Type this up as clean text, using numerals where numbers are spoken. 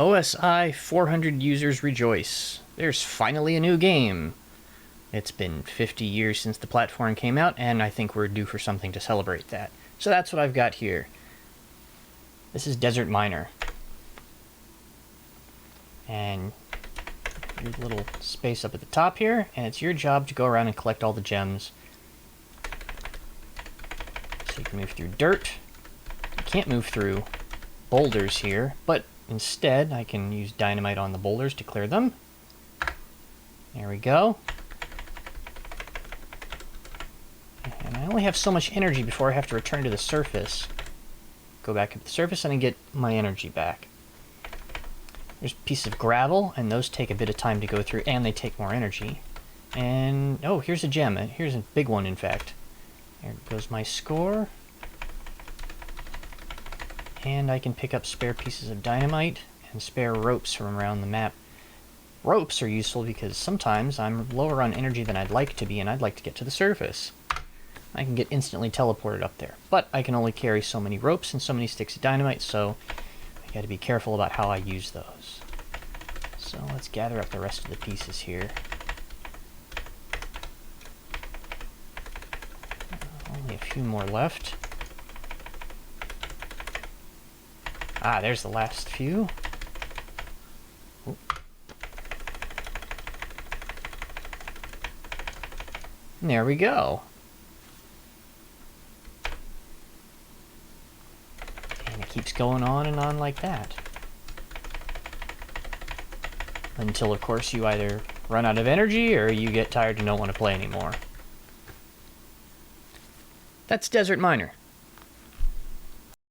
OSI-400 users rejoice. There's finally a new game. It's been 50 years since the platform came out, and I think we're due for something to celebrate that. So that's what I've got here. This is Desert Miner. And your little space up at the top here, and it's your job to go around and collect all the gems. So you can move through dirt. You can't move through boulders here, but instead I can use dynamite on the boulders to clear them. There we go. And I only have so much energy before I have to return to the surface. Go back up to the surface and I get my energy back. There's pieces of gravel, and those take a bit of time to go through, and they take more energy. And, oh, here's a gem. Here's a big one, in fact. There goes my score. And I can pick up spare pieces of dynamite and spare ropes from around the map. Ropes are useful because sometimes I'm lower on energy than I'd like to be, and I'd like to get to the surface. I can get instantly teleported up there. But I can only carry so many ropes and so many sticks of dynamite, so I gotta be careful about how I use those. So let's gather up the rest of the pieces here. Only a few more left. Ah, there's the last few. Ooh. And there we go. And it keeps going on and on like that. Until, of course, you either run out of energy or you get tired and don't want to play anymore. That's Desert Miner.